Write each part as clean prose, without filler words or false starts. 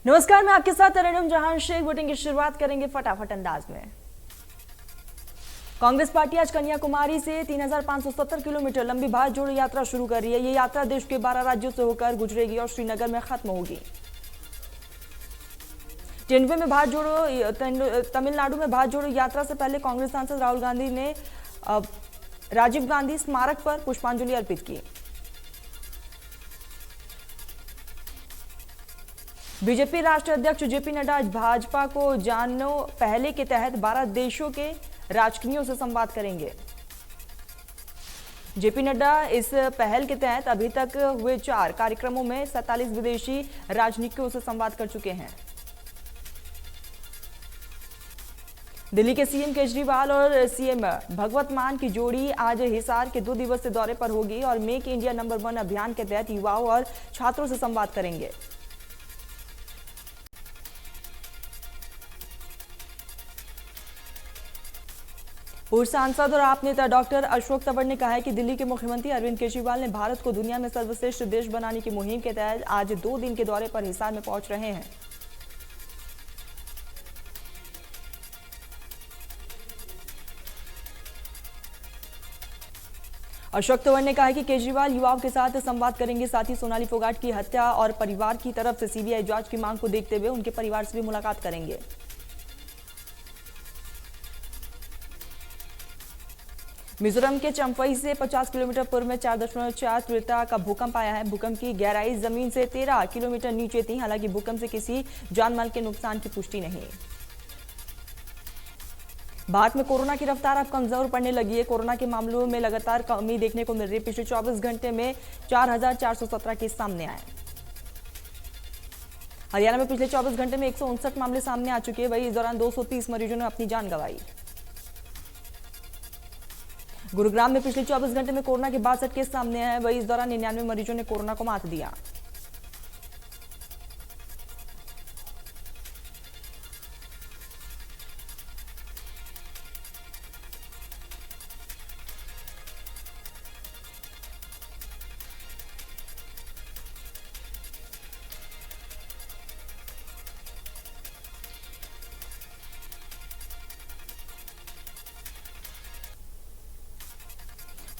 नमस्कार, मैं आपके साथ अरणम जहां शेख। वोटिंग की शुरुआत करेंगे फटाफट अंदाज में। कांग्रेस पार्टी आज कन्याकुमारी से 3,570 किलोमीटर लंबी भारत जोड़ो यात्रा शुरू कर रही है। ये यात्रा देश के 12 राज्यों से होकर गुजरेगी और श्रीनगर में खत्म होगी। तेंदुए में भारत जोड़ो तमिलनाडु में भारत जोड़ो यात्रा से पहले कांग्रेस सांसद राहुल गांधी ने राजीव गांधी स्मारक पर पुष्पांजलि अर्पित की। बीजेपी राष्ट्रीय अध्यक्ष जेपी नड्डा आज भाजपा को जानो पहले के तहत 12 देशों के राजनीतिज्ञों से संवाद करेंगे। जेपी नड्डा इस पहल के तहत अभी तक हुए 4 कार्यक्रमों में 47 विदेशी राजनीतिज्ञों से संवाद कर चुके हैं। दिल्ली के सीएम केजरीवाल और सीएम भगवत मान की जोड़ी आज हिसार के 2 दिवसीय दौरे पर होगी और मेक इंडिया नंबर 1 अभियान के तहत युवाओं और छात्रों से संवाद करेंगे। पूर्व सांसद और आप नेता डॉक्टर अशोक तंवर ने कहा है कि दिल्ली के मुख्यमंत्री अरविंद केजरीवाल ने भारत को दुनिया में सर्वश्रेष्ठ देश बनाने की मुहिम के तहत आज 2 दिन के दौरे पर हिसार में पहुंच रहे हैं। अशोक तंवर ने कहा है कि केजरीवाल युवाओं के साथ संवाद करेंगे। साथ ही सोनाली फोगाट की हत्या और परिवार की तरफ से सीबीआई जांच की मांग को देखते हुए उनके परिवार से भी मुलाकात करेंगे। मिजोरम के चंफई से 50 किलोमीटर पूर्व में 4.4 तीव्रता का भूकंप आया है। भूकंप की गहराई जमीन से 13 किलोमीटर नीचे थी। हालांकि भूकंप से किसी जानमाल के नुकसान की पुष्टि नहीं। भारत में कोरोना की रफ्तार अब कमजोर पड़ने लगी है। कोरोना के मामलों में लगातार कमी देखने को मिल रही है। पिछले 24 घंटे में 4,417 केस सामने आए। हरियाणा में पिछले 24 घंटे में 159 मामले सामने आ चुके हैं। वहीं इस दौरान 230 मरीजों ने अपनी जान गंवाई। गुरुग्राम में पिछले 24 घंटे में कोरोना के 62 केस सामने आए। वहीं इस दौरान 99 मरीजों ने कोरोना को मात दिया।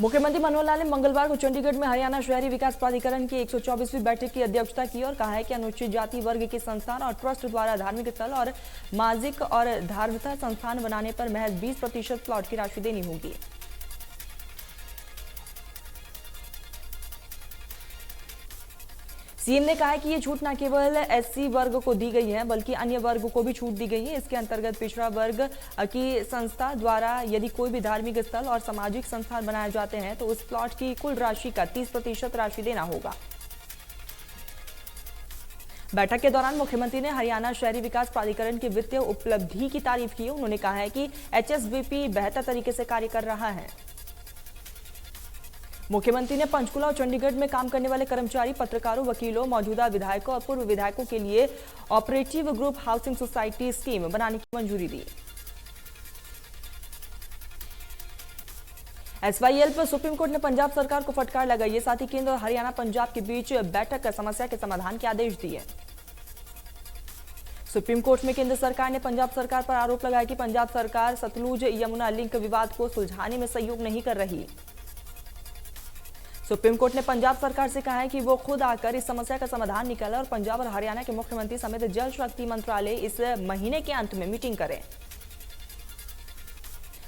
मुख्यमंत्री मनोहर लाल ने मंगलवार को चंडीगढ़ में हरियाणा शहरी विकास प्राधिकरण की 124वीं बैठक की अध्यक्षता की और कहा है कि अनुसूचित जाति वर्ग के संस्थान और ट्रस्ट द्वारा धार्मिक स्थल और माजिक और धार्मिकता संस्थान बनाने पर महज 20% प्लॉट की राशि देनी होगी। सीएम ने कहा है कि ये छूट न केवल एससी वर्ग को दी गई है बल्कि अन्य वर्ग को भी छूट दी गई है। इसके अंतर्गत पिछड़ा वर्ग की संस्था द्वारा यदि कोई भी धार्मिक स्थल और सामाजिक संस्थान बनाए जाते हैं तो उस प्लॉट की कुल राशि का 30% राशि देना होगा। बैठक के दौरान मुख्यमंत्री ने हरियाणा शहरी विकास प्राधिकरण की वित्तीय उपलब्धि की तारीफ की। उन्होंने कहा है कि एचएसवीपी बेहतर तरीके से कार्य कर रहा है। मुख्यमंत्री ने पंचकुला और चंडीगढ़ में काम करने वाले कर्मचारी, पत्रकारों, वकीलों, मौजूदा विधायकों और पूर्व विधायकों के लिए operative group housing society scheme बनाने की मंजूरी दी। एसवाईएल पर सुप्रीम कोर्ट ने पंजाब सरकार को फटकार लगाई है। साथ ही केंद्र और हरियाणा पंजाब के बीच बैठक कर समस्या के समाधान के आदेश दिए। सुप्रीम कोर्ट में केंद्र सरकार ने पंजाब सरकार पर आरोप लगाया कि पंजाब सरकार सतलुज यमुना लिंक विवाद को सुलझाने में सहयोग नहीं कर रही। सुप्रीम कोर्ट ने पंजाब सरकार से कहा है कि वो खुद आकर इस समस्या का समाधान निकाले और पंजाब और हरियाणा के मुख्यमंत्री समेत जल शक्ति मंत्रालय इस महीने के अंत में मीटिंग करें।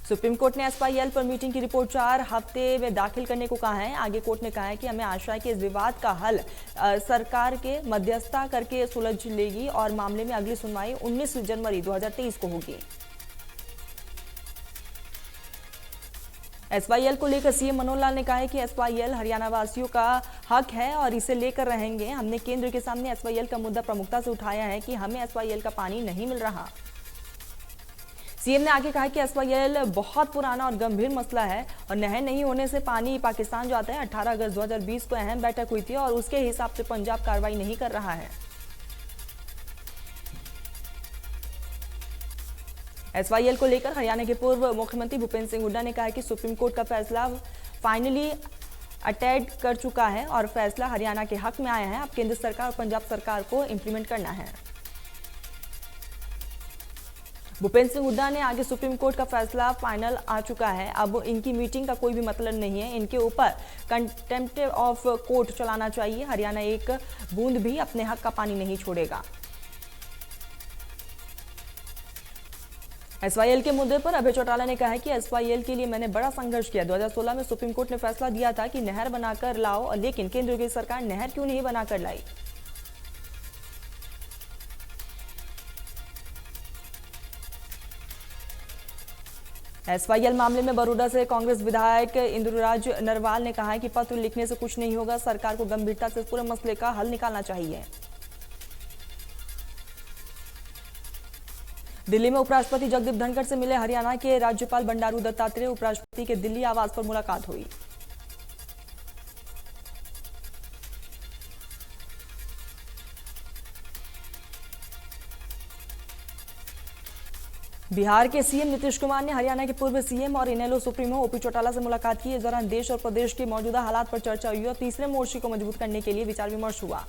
सुप्रीम कोर्ट ने एसवाईएल पर मीटिंग की रिपोर्ट 4 हफ्ते में दाखिल करने को कहा है। आगे कोर्ट ने कहा है कि हमें आशा है कि इस विवाद का हल सरकार के मध्यस्थता करके सुलझ लेगी और मामले में अगली सुनवाई 19 जनवरी 2023 को होगी। एसवाईएल को लेकर सीएम मनोहर लाल ने कहा है कि एसवाईएल हरियाणा वासियों का हक है और इसे लेकर रहेंगे। हमने केंद्र के सामने एसवाईएल का मुद्दा प्रमुखता से उठाया है कि हमें एसवाईएल का पानी नहीं मिल रहा। सीएम ने आगे कहा कि एसवाईएल बहुत पुराना और गंभीर मसला है और नहर नहीं होने से पानी पाकिस्तान जाता है। 18 अगस्त 2020 को अहम बैठक हुई थी और उसके हिसाब से पंजाब कार्रवाई नहीं कर रहा है। एसवाईएल को लेकर हरियाणा के पूर्व मुख्यमंत्री भूपेंद्र सिंह हुड्डा ने कहा कि सुप्रीम कोर्ट का फैसला फाइनली अटेंड कर चुका है और फैसला हरियाणा के हक में आया है। अब केंद्र सरकार और पंजाब सरकार को इंप्लीमेंट करना है। भूपेंद्र सिंह हुड्डा ने आगे सुप्रीम कोर्ट का फैसला फाइनल आ चुका है। अब इनकी मीटिंग का कोई भी मतलब नहीं है। इनके ऊपर कंटेम्प्ट ऑफ कोर्ट चलाना चाहिए। हरियाणा एक बूंद भी अपने हक का पानी नहीं छोड़ेगा। एसवाईएल के मुद्दे पर अभय चौटाला ने कहा है कि एसवाईएल के लिए मैंने बड़ा संघर्ष किया। 2016 में सुप्रीम कोर्ट ने फैसला दिया था कि नहर बनाकर लाओ, लेकिन केंद्र की सरकार नहर क्यों नहीं बनाकर लाई। एसवाईएल मामले में बरोदा से कांग्रेस विधायक इंद्रुराज नरवाल ने कहा है कि पत्र लिखने से कुछ नहीं होगा, सरकार को गंभीरता से पूरे मसले का हल निकालना चाहिए। दिल्ली में उपराष्ट्रपति जगदीप धनखड़ से मिले हरियाणा के राज्यपाल बंडारू दत्तात्रेय। उपराष्ट्रपति के दिल्ली आवास पर मुलाकात हुई। बिहार के सीएम नीतीश कुमार ने हरियाणा के पूर्व सीएम और इनेलो सुप्रीमो ओपी चौटाला से मुलाकात की। इस दौरान देश और प्रदेश के मौजूदा हालात पर चर्चा हुई और तीसरे मोर्चे को मजबूत करने के लिए विचार विमर्श हुआ।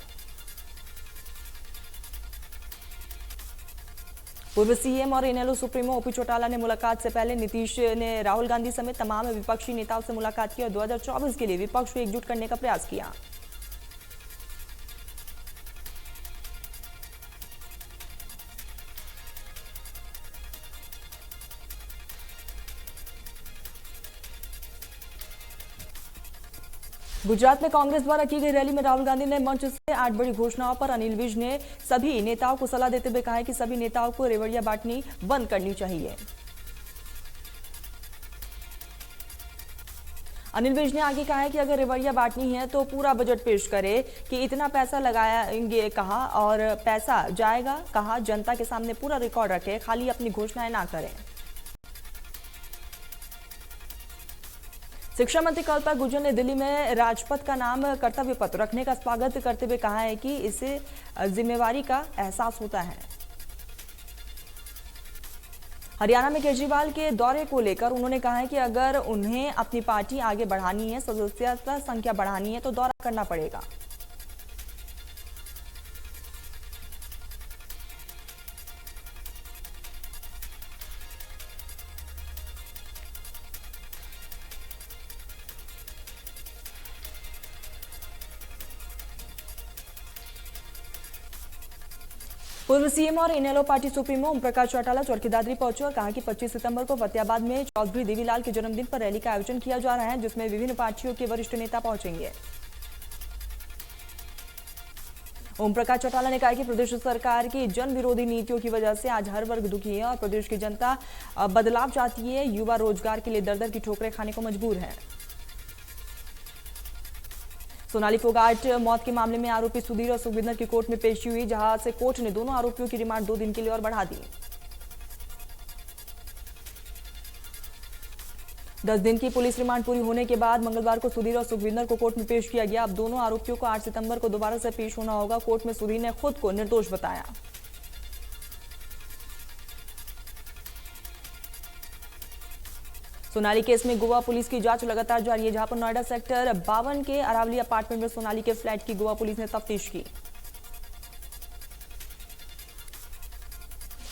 पूर्व सीएम और इनेलो सुप्रीमो ओपी चौटाला ने मुलाकात से पहले नीतीश ने राहुल गांधी समेत तमाम विपक्षी नेताओं से मुलाकात की और 2024 के लिए विपक्ष को एकजुट करने का प्रयास किया। गुजरात में कांग्रेस द्वारा की गई रैली में राहुल गांधी ने मंच से 8 बड़ी घोषणाओं पर अनिल विज ने सभी नेताओं को सलाह देते हुए कहा है कि सभी नेताओं को रेवड़ियां बांटनी बंद करनी चाहिए। अनिल विज ने आगे कहा है कि अगर रेवड़ियां बांटनी है तो पूरा बजट पेश करे कि इतना पैसा लगाएंगे कहा और पैसा जाएगा कहा। जनता के सामने पूरा रिकॉर्ड रखे, खाली अपनी घोषणाएं ना करें। शिक्षा मंत्री कल्पना गुर्जर ने दिल्ली में राजपथ का नाम कर्तव्य पथ रखने का स्वागत करते हुए कहा है कि इससे जिम्मेवारी का एहसास होता है। हरियाणा में केजरीवाल के दौरे को लेकर उन्होंने कहा है कि अगर उन्हें अपनी पार्टी आगे बढ़ानी है, सदस्यता संख्या बढ़ानी है तो दौरा करना पड़ेगा। पूर्व सीएम और इनेलो पार्टी सुप्रीमो ओम प्रकाश चौटाला चरखी दादरी पहुंचे और कहा कि 25 सितंबर को फतेहाबाद में चौधरी देवीलाल के जन्मदिन पर रैली का आयोजन किया जा रहा है, जिसमें विभिन्न पार्टियों के वरिष्ठ नेता पहुंचेंगे। ओम प्रकाश चौटाला ने कहा कि प्रदेश सरकार की जन विरोधी नीतियों की वजह से आज हर वर्ग दुखी है और प्रदेश की जनता बदलाव चाहती है। युवा रोजगार के लिए दर-दर की ठोकरें खाने को मजबूर है। सोनाली फोगाट मौत के मामले में आरोपी सुधीर और सुखविंदर की कोर्ट में पेशी हुई, जहां से कोर्ट ने दोनों आरोपियों की रिमांड 2 दिन के लिए और बढ़ा दी। 10 दिन की पुलिस रिमांड पूरी होने के बाद मंगलवार को सुधीर और सुखविंदर को कोर्ट में पेश किया गया। अब दोनों आरोपियों को 8 सितंबर को दोबारा से पेश होना होगा। कोर्ट में सुधीर ने खुद को निर्दोष बताया। सोनाली केस में गोवा पुलिस की जांच लगातार जारी है, जहां पर नोएडा सेक्टर 52 के अरावली अपार्टमेंट में सोनाली के फ्लैट की गोवा पुलिस ने तफ्तीश की।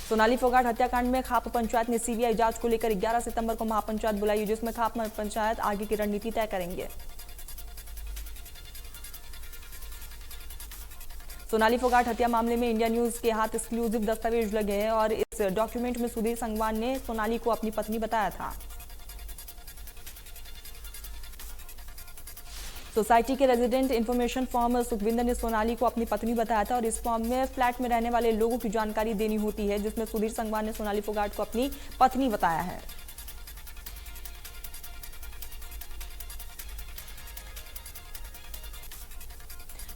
सोनाली फोगाट हत्याकांड में खाप पंचायत ने सीबीआई जांच को लेकर 11 सितंबर को महापंचायत बुलाई, जिसमें खाप पंचायत आगे की रणनीति तय करेंगे। सोनाली फोगाट हत्या मामले में इंडिया न्यूज के हाथ एक्सक्लूसिव दस्तावेज लगे हैं और इस डॉक्यूमेंट में सुधीर संगवान ने सोनाली को अपनी पत्नी बताया था। सोसाइटी के रेजिडेंट इंफॉर्मेशन फॉर्म सुखविंदर ने सोनाली को अपनी पत्नी बताया था और इस फॉर्म में फ्लैट में रहने वाले लोगों की जानकारी देनी होती है, जिसमें सुधीर संगवान ने सोनाली फोगाट को अपनी पत्नी बताया है।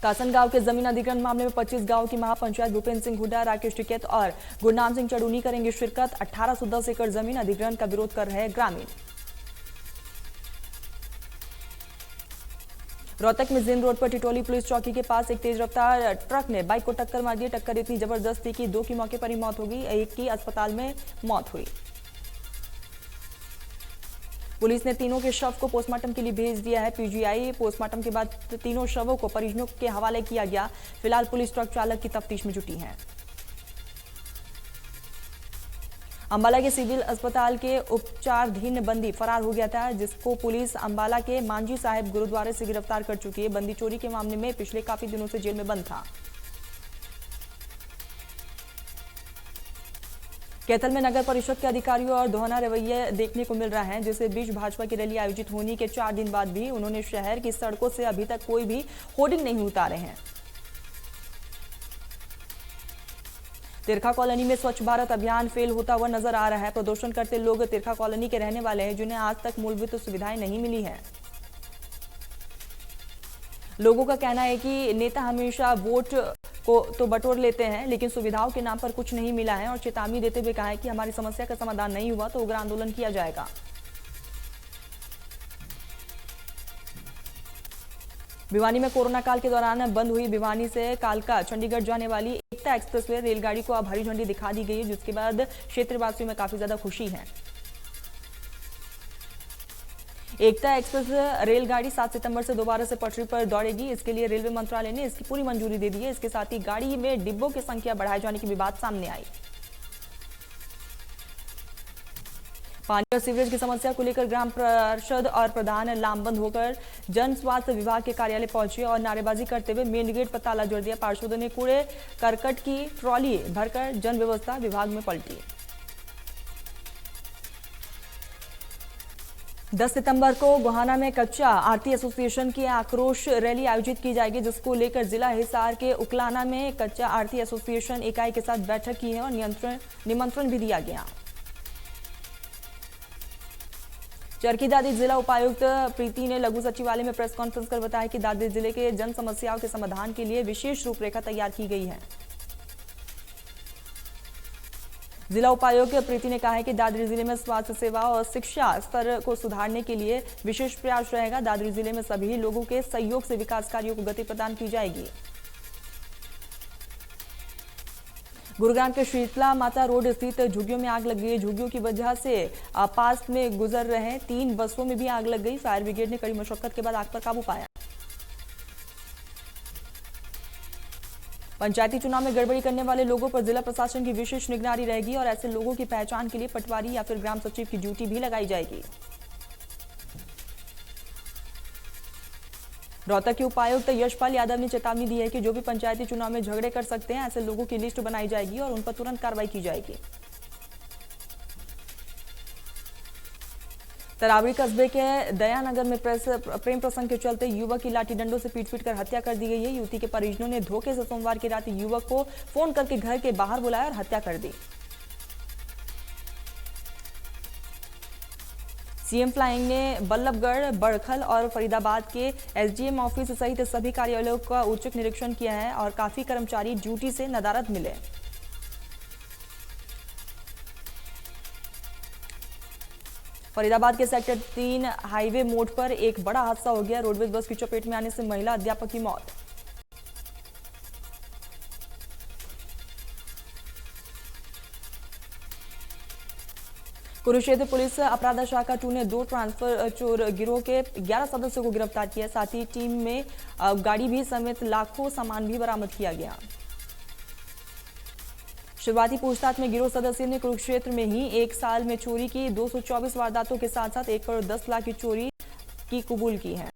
कासनगांव के जमीन अधिग्रहण मामले में 25 गांव की महापंचायत भूपेंद्र सिंह हुड्डा, राकेश टिकैत और गुरनाम सिंह चढ़ूनी करेंगे शिरकत। 1810 एकड़ जमीन अधिग्रहण का विरोध कर रहे ग्रामीण। रोहतक में जिन रोड पर टिटोली पुलिस चौकी के पास एक तेज रफ्तार ट्रक ने बाइक को टक्कर मार दी। टक्कर इतनी जबरदस्त थी कि 2 की मौके पर ही मौत हो गई, एक की अस्पताल में मौत हुई। पुलिस ने तीनों के शव को पोस्टमार्टम के लिए भेज दिया है। पीजीआई पोस्टमार्टम के बाद तीनों शवों को परिजनों के हवाले किया गया। फिलहाल पुलिस ट्रक चालक की तफ्तीश में जुटी है। अंबाला के सिविल अस्पताल के उपचाराधीन बंदी फरार हो गया था, जिसको पुलिस अंबाला के मांझी साहिब गुरुद्वारे से गिरफ्तार कर चुकी है। बंदी चोरी के मामले में पिछले काफी दिनों से जेल में बंद था। कैथल में नगर परिषद के अधिकारियों और दोहरा रवैया देखने को मिल रहा है, जिससे बीच भाजपा की रैली आयोजित होने के 4 दिन बाद भी उन्होंने शहर की सड़कों से अभी तक कोई भी होर्डिंग नहीं उतारे हैं। तिरखा कॉलोनी में स्वच्छ भारत अभियान फेल होता हुआ नजर आ रहा है। प्रदर्शन करते लोग तिरखा कॉलोनी के रहने वाले हैं, जिन्हें आज तक मूलभूत सुविधाएं नहीं मिली है। लोगों का कहना है कि नेता हमेशा वोट को तो बटोर लेते हैं, लेकिन सुविधाओं के नाम पर कुछ नहीं मिला है और चेतावनी देते हुए कहा है कि हमारी समस्या का समाधान नहीं हुआ तो उग्र आंदोलन किया जाएगा। भिवानी में कोरोना काल के दौरान बंद हुई भिवानी से कालका चंडीगढ़ जाने वाली एकता एक्सप्रेसवे रेलगाड़ी को अब हरी झंडी दिखा दी गई है, जिसके बाद क्षेत्रवासियों में काफी ज्यादा खुशी है। एकता एक्सप्रेस रेलगाड़ी 7 सितंबर से दोबारा से पटरी पर दौड़ेगी। इसके लिए रेलवे मंत्रालय ने इसकी पूरी मंजूरी दे दी है। इसके साथ ही गाड़ी में डिब्बों की संख्या बढ़ाए जाने की भी बात सामने आई। पानी और सीवरेज की समस्या को लेकर ग्राम पार्षद और प्रधान लामबंद होकर जन स्वास्थ्य विभाग के कार्यालय पहुंचे और नारेबाजी करते हुए मेन गेट पर ताला जोड़ दिया। पार्षदों ने कूड़े करकट की ट्रॉली भरकर जन व्यवस्था विभाग में पलटी। 10 सितंबर को गोहाना में कच्चा आरती एसोसिएशन की आक्रोश रैली आयोजित की जाएगी, जिसको लेकर जिला हिसार के उकलाना में कच्चा आरती एसोसिएशन इकाई के साथ बैठक की है और निमंत्रण भी दिया गया। चरखी दादी जिला उपायुक्त प्रीति ने लघु सचिवालय में प्रेस कॉन्फ्रेंस कर बताया कि दादरी जिले के जन समस्याओं के समाधान के लिए विशेष रूपरेखा तैयार की गई है। जिला उपायुक्त प्रीति ने कहा है कि दादरी जिले में स्वास्थ्य सेवा और शिक्षा स्तर को सुधारने के लिए विशेष प्रयास रहेगा। दादरी जिले में सभी लोगों के सहयोग से विकास कार्यों को गति प्रदान की जाएगी। गुरुग्राम के शीतला माता रोड स्थित झुग्गियों में आग लग गई। झुग्गियों की वजह से पास में गुजर रहे 3 बसों में भी आग लग गई। फायर ब्रिगेड ने कड़ी मशक्कत के बाद आग पर काबू पाया। पंचायती चुनाव में गड़बड़ी करने वाले लोगों पर जिला प्रशासन की विशेष निगरानी रहेगी और ऐसे लोगों की पहचान के लिए पटवारी या फिर ग्राम सचिव की ड्यूटी भी लगाई जाएगी। रोहतक के उपायुक्त यशपाल यादव ने चेतावनी दी है कि जो भी पंचायती चुनाव में झगड़े कर सकते हैं, ऐसे लोगों की लिस्ट बनाई जाएगी और उन पर तुरंत कार्रवाई की जाएगी। तरावड़ी कस्बे के दयानगर में प्रेम प्रसंग के चलते युवक की लाठी डंडों से पीट कर हत्या कर दी गई है। युवती के परिजनों ने धोखे से सोमवार की रात युवक को फोन करके घर के बाहर बुलाया और हत्या कर दी। सीएम फ्लाइंग ने बल्लभगढ़, बड़खल और फरीदाबाद के एसडीएम ऑफिस सहित सभी कार्यालयों का औचक निरीक्षण किया है और काफी कर्मचारी ड्यूटी से नदारद मिले। फरीदाबाद के सेक्टर 3 हाईवे मोड़ पर एक बड़ा हादसा हो गया। रोडवेज बस की चपेट में आने से महिला अध्यापक की मौत। कुरुक्षेत्र पुलिस अपराध शाखा 2 ने 2 ट्रांसफर चोर गिरोह के 11 सदस्यों को गिरफ्तार किया। साथ ही टीम में गाड़ी भी समेत लाखों सामान भी बरामद किया गया। शुरुआती पूछताछ में गिरोह सदस्य ने कुरुक्षेत्र में ही 1 साल में चोरी की 224 वारदातों के साथ साथ 1 करोड़ 10 लाख की चोरी की कबूल की है।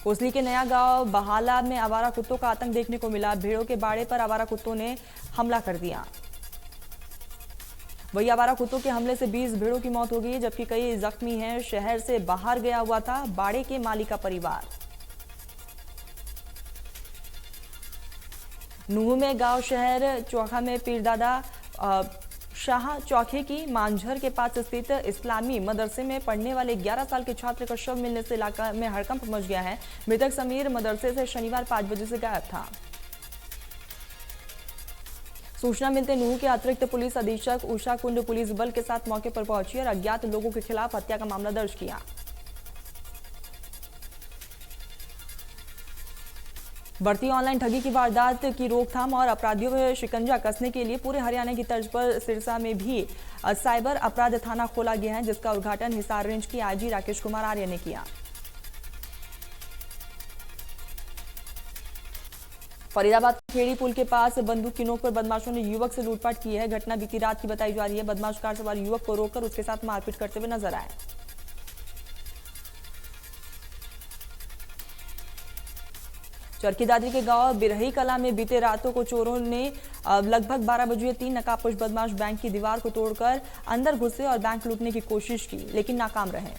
कोसली के नया गांव बहाला में आवारा कुत्तों का आतंक देखने को मिला। भेड़ों के बाड़े पर आवारा कुत्तों ने हमला कर दिया। वही आवारा कुत्तों के हमले से 20 भेड़ों की मौत हो गई, जबकि कई जख्मी हैं। शहर से बाहर गया हुआ था बाड़े के मालिक का परिवार। नूह में गांव शहर चौखा में पीरदादा शाह चौखे की मांझर के पास स्थित इस्लामी मदरसे में पढ़ने वाले 11 साल के छात्र का शव मिलने से इलाका में हड़कंप मच गया है। मृतक समीर मदरसे से शनिवार 5 बजे से गायब था। सूचना मिलते नूह के अतिरिक्त पुलिस अधीक्षक उषा कुंड पुलिस बल के साथ मौके पर पहुंची और अज्ञात लोगों के खिलाफ हत्या का मामला दर्ज किया। बढ़ती ऑनलाइन ठगी की वारदात की रोकथाम और अपराधियों पर शिकंजा कसने के लिए पूरे हरियाणा की तर्ज पर सिरसा में भी साइबर अपराध थाना खोला गया है, जिसका उद्घाटन हिसार रेंज के आईजी राकेश कुमार आर्य ने किया। फरीदाबाद के खेड़ी पुल के पास बंदूक की नोक पर बदमाशों ने युवक से लूटपाट की है। घटना बीती रात की बताई जा रही है। बदमाश कार सवार युवक को रोककर उसके साथ मारपीट करते हुए नजर आए। चरखी दादरी के गांव बिरही कला में बीते रातों को चोरों ने लगभग 12 बजे 3 नकाबपोश बदमाश बैंक की दीवार को तोड़कर अंदर घुसे और बैंक लूटने की कोशिश की, लेकिन नाकाम रहे।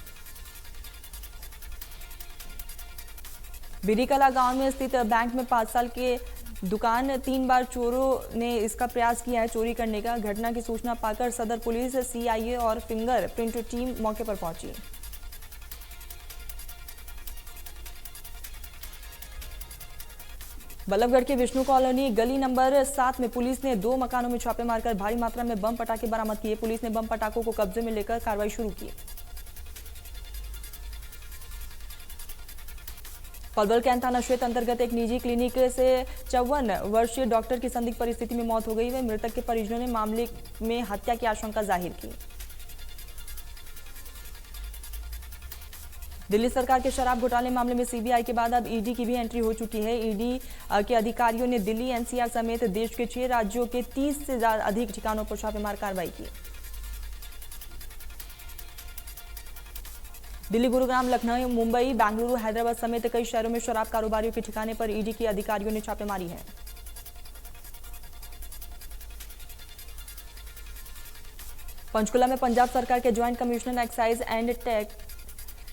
बिरीकला गांव में स्थित बैंक में 5 साल के दुकान 3 बार चोरों ने इसका प्रयास किया है चोरी करने का। घटना की सूचना पाकर सदर पुलिस, सीआईए और फिंगर प्रिंट टीम मौके पर पहुंची। बल्लभगढ़ के विष्णु कॉलोनी गली नंबर 7 में पुलिस ने 2 मकानों में छापे मारकर भारी मात्रा में बम पटाखे बरामद किए। पुलिस ने बम पटाखों को कब्जे में लेकर कार्रवाई शुरू की। पलवल कैंट थाना क्षेत्र अंतर्गत एक निजी क्लिनिक से 54 वर्षीय डॉक्टर की संदिग्ध परिस्थिति में मौत हो गई है। मृतक के परिजनों ने मामले में हत्या की आशंका जाहिर की। दिल्ली सरकार के शराब घोटाले मामले में सीबीआई के बाद अब ईडी की भी एंट्री हो चुकी है। ईडी के अधिकारियों ने दिल्ली, एनसीआर समेत देश के 6 राज्यों के 30 से अधिक ठिकानों पर छापेमार कार्रवाई की। दिल्ली, गुरुग्राम, लखनऊ, मुंबई, बेंगलुरु, हैदराबाद समेत कई शहरों में शराब कारोबारियों के ठिकाने पर ईडी के अधिकारियों ने छापेमारी है। पंचकुला में पंजाब सरकार के joint commissioner excise and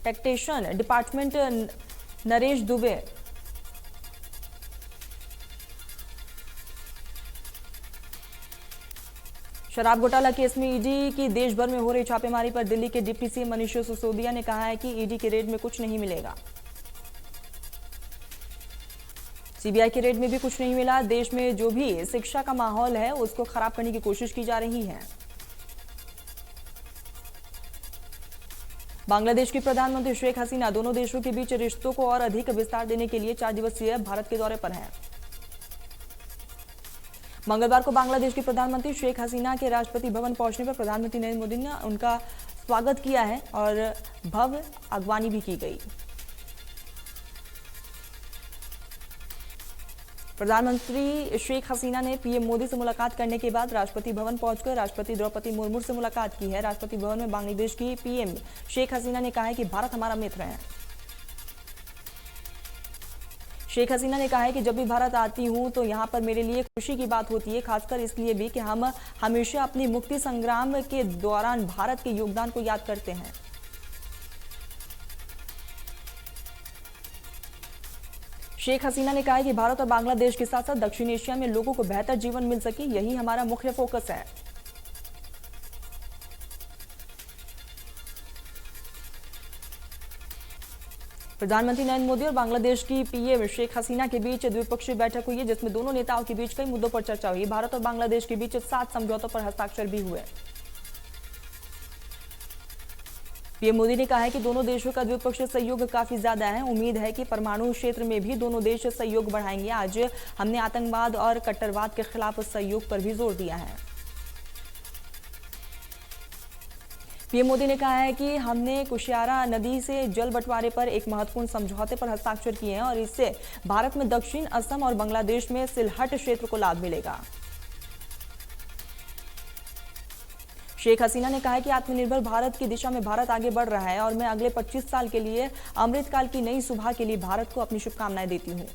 taxation department Naresh Dubey शराब घोटाला केस में ईडी की देश भर में हो रही छापेमारी पर दिल्ली के डिप्टी सीएम मनीष सिसोदिया ने कहा है कि ईडी के रेड में कुछ नहीं मिलेगा। सीबीआई के रेड में भी कुछ नहीं मिला। देश में जो भी शिक्षा का माहौल है उसको खराब करने की कोशिश की जा रही है। बांग्लादेश की प्रधानमंत्री शेख हसीना दोनों देशों के बीच रिश्तों को और अधिक विस्तार देने के लिए 4 दिवसीय भारत के दौरे पर हैं। मंगलवार को बांग्लादेश की प्रधानमंत्री शेख हसीना के राष्ट्रपति भवन पहुंचने पर प्रधानमंत्री नरेंद्र मोदी ने उनका स्वागत किया है और भव्य अगवानी भी की गई। प्रधानमंत्री शेख हसीना ने पीएम मोदी से मुलाकात करने के बाद राष्ट्रपति भवन पहुंचकर राष्ट्रपति द्रौपदी मुर्मू से मुलाकात की है। राष्ट्रपति भवन में बांग्लादेश की पीएम शेख हसीना ने कहा है कि भारत हमारा मित्र है। शेख हसीना ने कहा है कि जब भी भारत आती हूं तो यहां पर मेरे लिए खुशी की बात होती है, खासकर इसलिए भी कि हम हमेशा अपनी मुक्ति संग्राम के दौरान भारत के योगदान को याद करते हैं। शेख हसीना ने कहा है कि भारत और बांग्लादेश के साथ साथ दक्षिण एशिया में लोगों को बेहतर जीवन मिल सके, यही हमारा मुख्य फोकस है। प्रधानमंत्री नरेंद्र मोदी और बांग्लादेश की पीएम शेख हसीना के बीच द्विपक्षीय बैठक हुई है, जिसमें दोनों नेताओं के बीच कई मुद्दों पर चर्चा हुई। भारत और बांग्लादेश के बीच 7 समझौतों पर हस्ताक्षर भी हुए। पीएम मोदी ने कहा है कि दोनों देशों का द्विपक्षीय सहयोग काफी ज्यादा है। उम्मीद है कि परमाणु क्षेत्र में भी दोनों देश सहयोग बढ़ाएंगे। आज हमने आतंकवाद और कट्टरवाद के खिलाफ सहयोग पर भी जोर दिया है। पीएम मोदी ने कहा है कि हमने कुशियारा नदी से जल बंटवारे पर एक महत्वपूर्ण समझौते पर हस्ताक्षर किए हैं और इससे भारत में दक्षिण असम और बांग्लादेश में सिलहट क्षेत्र को लाभ मिलेगा। शेख हसीना ने कहा है कि आत्मनिर्भर भारत की दिशा में भारत आगे बढ़ रहा है और मैं अगले 25 साल के लिए अमृतकाल की नई सुबह के लिए भारत को अपनी शुभकामनाएं देती हूं।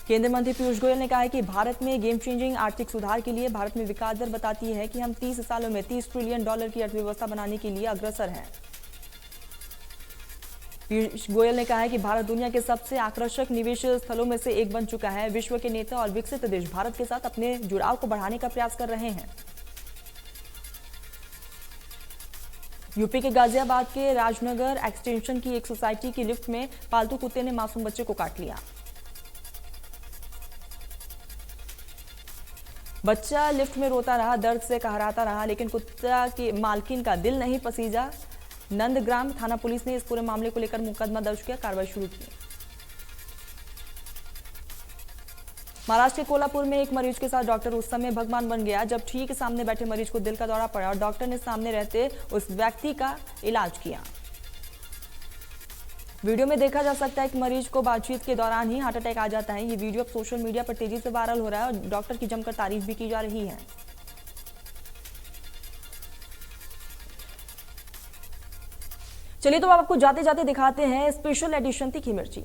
केंद्रीय मंत्री पीयूष गोयल ने कहा है कि भारत में गेम चेंजिंग आर्थिक सुधार के लिए भारत में विकास दर बताती है कि हम 30 सालों में $30 ट्रिलियन की अर्थव्यवस्था बनाने के लिए अग्रसर हैं। पीयूष गोयल ने कहा है कि भारत दुनिया के सबसे आकर्षक निवेश स्थलों में से एक बन चुका है। विश्व के नेता और विकसित देश भारत के साथ अपने जुड़ाव को बढ़ाने का प्रयास कर रहे हैं। यूपी के गाजियाबाद के राजनगर एक्सटेंशन की एक सोसाइटी की लिफ्ट में पालतू कुत्ते ने मासूम बच्चे को काट लिया। बच्चा लिफ्ट में रोता रहा, दर्द से कहराता रहा, लेकिन कुत्ता की मालकिन का दिल नहीं पसीजा। नंदग्राम थाना पुलिस ने इस पूरे मामले को लेकर मुकदमा दर्ज किया, कार्रवाई शुरू की। महाराष्ट्र के कोल्हापुर में एक मरीज के साथ डॉक्टर उस समय भगवान बन गया जब ठीक सामने बैठे मरीज को दिल का दौरा पड़ा और डॉक्टर ने सामने रहते उस व्यक्ति का इलाज किया। वीडियो में देखा जा सकता है कि मरीज को बातचीत के दौरान ही हार्ट अटैक आ जाता है। ये वीडियो अब सोशल मीडिया पर तेजी से वायरल हो रहा है और डॉक्टर की जमकर तारीफ भी की जा रही है। चलिए तो अब आपको जाते जाते दिखाते हैं स्पेशल एडिशन तीखी मिर्ची।